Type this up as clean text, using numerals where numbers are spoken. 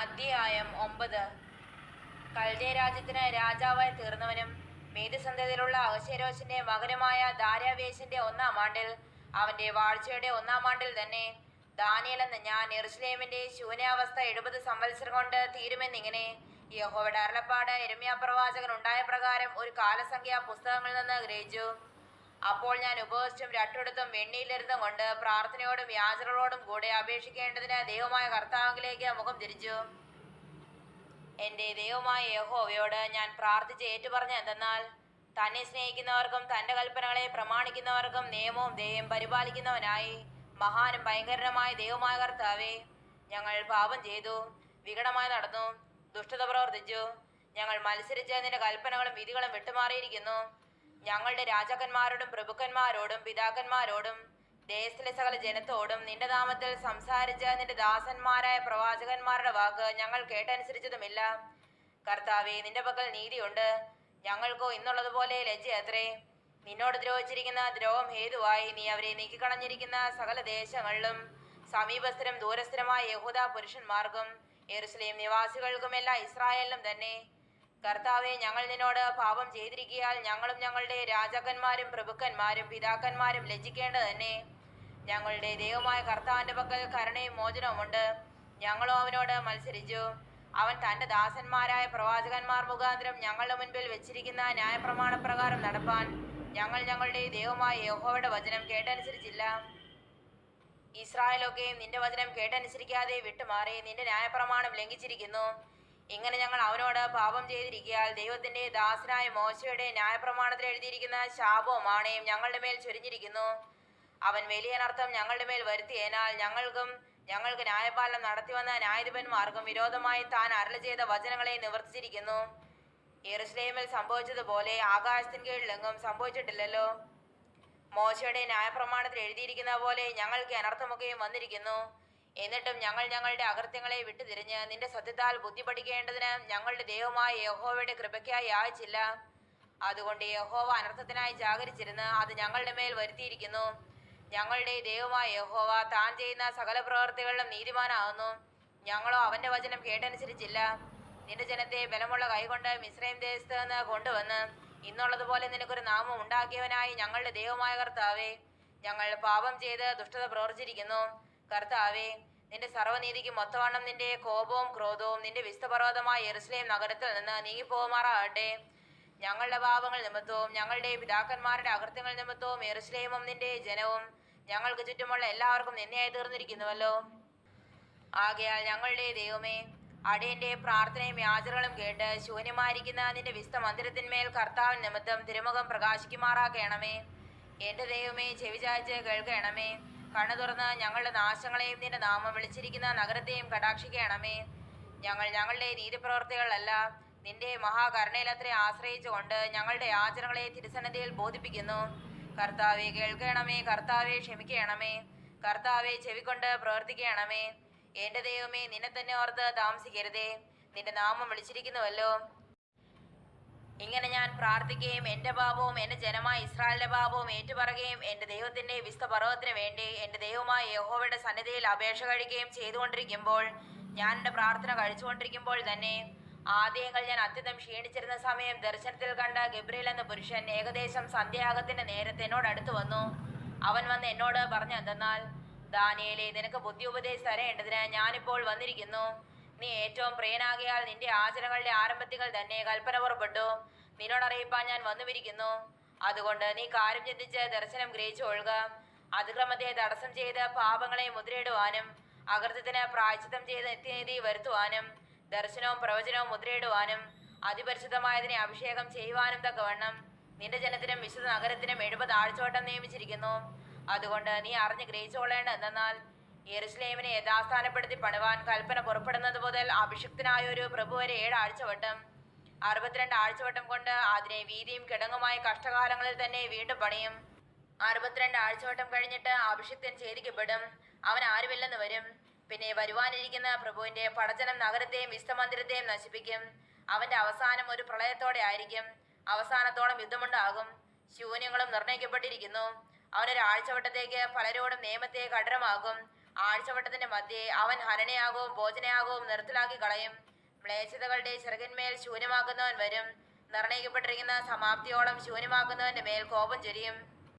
അധ്യായം 9. കൽദേ രാജ്യത്തിന് രാജാവായി തീർന്നവനും മേദ്യസന്തതിയിലുള്ള അഹശ്വേരോശിന്റെ മകനുമായ ദാര്യാവേശിന്റെ 1-ാം ആണ്ടിൽ, അവന്റെ വാഴ്ചയുടെ 1-ാം ആണ്ടിൽ തന്നെ, ദാനിയേൽ എന്ന ഞാൻ യെരൂശലേമിന്റെ ശൂന്യാവസ്ഥ 70 സംവത്സരം കൊണ്ട് തീരുമെന്നിങ്ങനെ യഹോവയുടെ അരുളപ്പാട് യിരെമ്യാ പ്രവാചകൻ ഉണ്ടായ പ്രകാരം ഒരു കാലസംഖ്യ പുസ്തകങ്ങളിൽ നിന്ന് ഗ്രഹിച്ചു. അപ്പോൾ ഞാൻ ഉപവസിച്ചും രട്ടുടുത്തും വെണ്ണീരിലിരുന്നും കൊണ്ട് പ്രാർത്ഥനയോടും യാചനകളോടും കൂടെ അപേക്ഷിക്കേണ്ടതിന് ദൈവമായ കർത്താവിലേക്ക് മുഖം തിരിച്ചു. എൻ്റെ ദൈവമായ യഹോവയോട് ഞാൻ പ്രാർത്ഥിച്ച് ഏറ്റുപറഞ്ഞ എന്തെന്നാൽ, തന്നെ സ്നേഹിക്കുന്നവർക്കും തൻ്റെ കൽപ്പനകളെ പ്രമാണിക്കുന്നവർക്കും നിയമവും ദയയും പരിപാലിക്കുന്നവനായി മഹാനും ഭയങ്കരനുമായ ദൈവമായ കർത്താവേ, ഞങ്ങൾ പാപം ചെയ്തു, വികടമായി നടന്നു, ദുഷ്ടത പ്രവർത്തിച്ചു. ഞങ്ങൾ മത്സരിച്ച് നിന്റെ കൽപ്പനകളും വിധികളും വിട്ടുമാറിയിരിക്കുന്നു. ഞങ്ങളുടെ രാജാക്കന്മാരോടും പ്രഭുക്കന്മാരോടും പിതാക്കന്മാരോടും ദേശത്തിലെ സകല ജനത്തോടും നിന്റെ നാമത്തിൽ സംസാരിച്ച നിന്റെ ദാസന്മാരായ പ്രവാചകന്മാരുടെ വാക്ക് ഞങ്ങൾ കേട്ടനുസരിച്ചതുമില്ല. കർത്താവേ, നിന്റെ പക്കൽ നീതിയുണ്ട്, ഞങ്ങൾക്കോ ഇന്നുള്ളതുപോലെ ലജ്ജയത്രേ. നിന്നോട് ദ്രോഹിച്ചിരിക്കുന്ന ദ്രോഹം ഹേതുവായി നീ അവരെ നീക്കിക്കളഞ്ഞിരിക്കുന്ന സകല ദേശങ്ങളിലും സമീപസ്ഥരും ദൂരസ്ഥരുമായ യഹൂദ പുരുഷന്മാർക്കും യെരൂശലേം നിവാസികൾക്കും എല്ലാ ഇസ്രായേലിലും തന്നെ. കർത്താവെ, ഞങ്ങൾ നിന്നോട് പാപം ചെയ്തിരിക്കയാൽ ഞങ്ങളും ഞങ്ങളുടെ രാജാക്കന്മാരും പ്രഭുക്കന്മാരും പിതാക്കന്മാരും ലജ്ജിക്കേണ്ടത് തന്നെ. ഞങ്ങളുടെ ദൈവമായ കർത്താവിന്റെ പക്കൽ കരുണയും മോചനവുമുണ്ട്. ഞങ്ങളോ അവനോട് മത്സരിച്ചു. അവൻ തൻ്റെ ദാസന്മാരായ പ്രവാചകന്മാർ മുഖാന്തരം ഞങ്ങളുടെ മുൻപിൽ വെച്ചിരിക്കുന്ന ന്യായപ്രമാണപ്രകാരം നടപ്പാൻ ഞങ്ങൾ ഞങ്ങളുടെ ദൈവമായ യഹോവയുടെ വചനം കേട്ടനുസരിച്ചില്ല. ഇസ്രായേലൊക്കെയും നിന്റെ വചനം കേട്ടനുസരിക്കാതെ വിട്ടുമാറി നിന്റെ ന്യായപ്രമാണം ലംഘിച്ചിരിക്കുന്നു. ഇങ്ങനെ ഞങ്ങൾ അവനോട് പാപം ചെയ്തിരിക്കയാൽ ദൈവത്തിന്റെ ദാസനായ മോശയുടെ ന്യായപ്രമാണത്തിൽ എഴുതിയിരിക്കുന്ന ശാപവും ആണയും ഞങ്ങളുടെ മേൽ ചൊരിഞ്ഞിരിക്കുന്നു. അവൻ വലിയ അനർത്ഥം ഞങ്ങളുടെ മേൽ വരുത്തിയതിനാൽ ഞങ്ങൾക്ക് ന്യായപാലനം നടത്തിവന്ന ന്യായാധിപന്മാർക്കും വിരോധമായി താൻ അരുളി ചെയ്ത വചനങ്ങളെ നിവർത്തിച്ചിരിക്കുന്നു. യെരൂശലേമിൽ സംഭവിച്ചതുപോലെ ആകാശത്തിന് കീഴിലെങ്ങും സംഭവിച്ചിട്ടില്ലല്ലോ. മോശയുടെ ന്യായപ്രമാണത്തിൽ എഴുതിയിരിക്കുന്ന പോലെ ഞങ്ങൾക്ക് അനർത്ഥമൊക്കെയും വന്നിരിക്കുന്നു. എന്നിട്ടും ഞങ്ങൾ ഞങ്ങളുടെ അകൃത്യങ്ങളെ വിട്ടുതിരിഞ്ഞ് നിന്റെ സത്യത്താൽ ബുദ്ധി പഠിക്കേണ്ടതിന് ഞങ്ങളുടെ ദൈവമായ യഹോവയുടെ കൃപയ്ക്കായി യാചിച്ചില്ല. അതുകൊണ്ട് യഹോവ അനർത്ഥത്തിനായി ജാഗരിച്ചിരുന്ന് അത് ഞങ്ങളുടെ മേൽ വരുത്തിയിരിക്കുന്നു. ഞങ്ങളുടെ ദൈവമായ യഹോവ താൻ ചെയ്യുന്ന സകല പ്രവർത്തികളിലും നീതിമാനാകുന്നു. ഞങ്ങളോ അവന്റെ വചനം കേട്ടനുസരിച്ചില്ല. നിന്റെ ജനത്തെ ബലമുള്ള കൈകൊണ്ട് മിസ്രയീം ദേശത്ത് നിന്ന് കൊണ്ടുവന്ന് ഇന്നുള്ളതുപോലെ നിനക്കൊരു നാമം ഉണ്ടാക്കിയവനായി ഞങ്ങളുടെ ദൈവമായ കർത്താവേ, ഞങ്ങൾ പാപം ചെയ്ത് ദുഷ്ടത പ്രവർത്തിച്ചിരിക്കുന്നു. കർത്താവേ, നിന്റെ സർവ്വനീതിക്ക് മൊത്തവണ്ണം നിന്റെ കോപവും ക്രോധവും നിന്റെ വിസ്തപർവ്വതമായ യെരൂശലേം നഗരത്തിൽ നിന്ന് നീങ്ങിപ്പോകുമാറാകട്ടെ. ഞങ്ങളുടെ പാപങ്ങൾ നിമിത്തവും ഞങ്ങളുടെ പിതാക്കന്മാരുടെ അകൃത്യങ്ങൾ നിമിത്തവും യെരൂശലേമും നിന്റെ ജനവും ഞങ്ങൾക്ക് ചുറ്റുമുള്ള എല്ലാവർക്കും നിന്നയായി തീർന്നിരിക്കുന്നുവല്ലോ. ആകയാൽ ഞങ്ങളുടെ ദൈവമേ, അടിയന്റെ പ്രാർത്ഥനയും യാചനകളും കേട്ട് ശൂന്യമായിരിക്കുന്ന നിന്റെ വിസ്ത മന്ദിരത്തിന്മേൽ കർത്താവിൻ നിമിത്തം തിരുമുഖം പ്രകാശിക്കുമാറാക്കണമേ. എന്റെ ദൈവമേ, ചെവിചായ്ച്ച് കേൾക്കണമേ. കണ്ണു തുറന്ന് ഞങ്ങളുടെ നാശങ്ങളെയും നിന്റെ നാമം വിളിച്ചിരിക്കുന്ന നഗരത്തെയും കടാക്ഷിക്കണമേ. ഞങ്ങൾ ഞങ്ങളുടെ നീതിപ്രവർത്തികളല്ല നിന്റെ മഹാകരുണയിലത്രേ ആശ്രയിച്ചുകൊണ്ട് ഞങ്ങളുടെ യാചനകളെ തിരുസന്നിധിയിൽ ബോധിപ്പിക്കുന്നു. കർത്താവെ, കേൾക്കണമേ. കർത്താവെ, ക്ഷമിക്കണമേ. കർത്താവെ, ചെവിക്കൊണ്ട് പ്രവർത്തിക്കണമേ. എന്റെ ദൈവമേ, നിന്നെ തന്നെ ഓർത്ത് താമസിക്കരുതേ. നിന്റെ നാമം വിളിച്ചിരിക്കുന്നുവല്ലോ. ഇങ്ങനെ ഞാൻ പ്രാർത്ഥിക്കുകയും എൻ്റെ പാപവും എൻ്റെ ജനമായ ഇസ്രായേലിന്റെ പാപവും ഏറ്റുപറയുകയും എൻ്റെ ദൈവത്തിന്റെ വിസ്ത പർവ്വതത്തിന് വേണ്ടി എൻ്റെ ദൈവമായ യഹോവയുടെ സന്നിധിയിൽ അപേക്ഷ കഴിക്കുകയും ചെയ്തുകൊണ്ടിരിക്കുമ്പോൾ, ഞാൻ എൻ്റെ പ്രാർത്ഥന കഴിച്ചുകൊണ്ടിരിക്കുമ്പോൾ തന്നെ ആദ്യങ്ങൾ ഞാൻ അത്യന്തം ക്ഷീണിച്ചിരുന്ന സമയം ദർശനത്തിൽ കണ്ട ഗബ്രിയേൽ എന്ന പുരുഷൻ ഏകദേശം സന്ധ്യായാഗത്തിന്റെ നേരത്തെ എന്നോട് അടുത്തു വന്നു. അവൻ വന്ന് എന്നോട് പറഞ്ഞു എന്തെന്നാൽ, ദാനിയേലേ, നിനക്ക് ബുദ്ധി ഉപദേശിച്ച് തരേണ്ടതിന് ഞാനിപ്പോൾ വന്നിരിക്കുന്നു. നീ ഏറ്റവും പ്രിയനാകിയാൽ നിന്റെ ആചരണങ്ങളുടെ ആരംഭത്തികൾ തന്നെ കൽപ്പന പുറപ്പെട്ടു നിന്നോടറിയിപ്പാൻ ഞാൻ വന്നുമിരിക്കുന്നു. അതുകൊണ്ട് നീ കാര്യം ചിന്തിച്ച് ദർശനം ഗ്രഹിച്ചു കൊള്ളുക. അതിക്രമത്തെ തടസ്സം ചെയ്ത് പാപങ്ങളെ മുദ്രയിടുവാനും അകൃത്യത്തിന് പ്രായശ്ചിത്തം ചെയ്ത് നിത്യനീതി വരുത്തുവാനും ദർശനവും പ്രവചനവും മുദ്രയിടുവാനും അതിപരിശുദ്ധമായതിനെ അഭിഷേകം ചെയ്യുവാനും തക്കവണ്ണം നിന്റെ ജനത്തിനും വിശുദ്ധ നഗരത്തിനും 70 ആഴ്ചവട്ടം നിയമിച്ചിരിക്കുന്നു. അതുകൊണ്ട് നീ അറിഞ്ഞ് ഗ്രഹിച്ചുകൊള്ളേണ്ട എന്തെന്നാൽ, യെരൂശലേമിനെ യഥാസ്ഥാനപ്പെടുത്തി പണിവാൻ കൽപ്പന പുറപ്പെടുന്നത് മുതൽ അഭിഷിക്തനായ ഒരു പ്രഭു വരെ 7 ആഴ്ചവട്ടം 62 ആഴ്ചവട്ടം കൊണ്ട് അതിനെ വീതിയും കിടങ്ങുമായ കഷ്ടകാലങ്ങളിൽ തന്നെ വീണ്ടും പണിയും. 62 ആഴ്ചവട്ടം കഴിഞ്ഞിട്ട് അഭിഷിക്തൻ ഛേദിക്കപ്പെടും, അവൻ ആരുമില്ലെന്ന് വരും. പിന്നെ വരുവാനിരിക്കുന്ന പ്രഭുവിന്റെ പടജനം നഗരത്തെയും വിസ്തമന്ദിരത്തെയും നശിപ്പിക്കും. അവന്റെ അവസാനം ഒരു പ്രളയത്തോടെ ആയിരിക്കും. അവസാനത്തോളം യുദ്ധമുണ്ടാകും. ശൂന്യങ്ങളും നിർണയിക്കപ്പെട്ടിരിക്കുന്നു. അവനൊരു ആഴ്ചവട്ടത്തേക്ക് പലരോടും നിയമത്തെ കഠിനമാകും. ആഴ്ചവട്ടത്തിന്റെ മധ്യേ അവൻ ഹനനയാകവും ഭോജനയാകവും നിർത്തലാക്കി കളയും. മ്ലേച്ഛതകളുടെ ചിറകിന്മേൽ ശൂന്യമാക്കുന്നവൻ വരും. നിർണയിക്കപ്പെട്ടിരിക്കുന്ന സമാപ്തിയോളം ശൂന്യമാക്കുന്നവന്റെ മേൽ കോപം ചൊരിയും.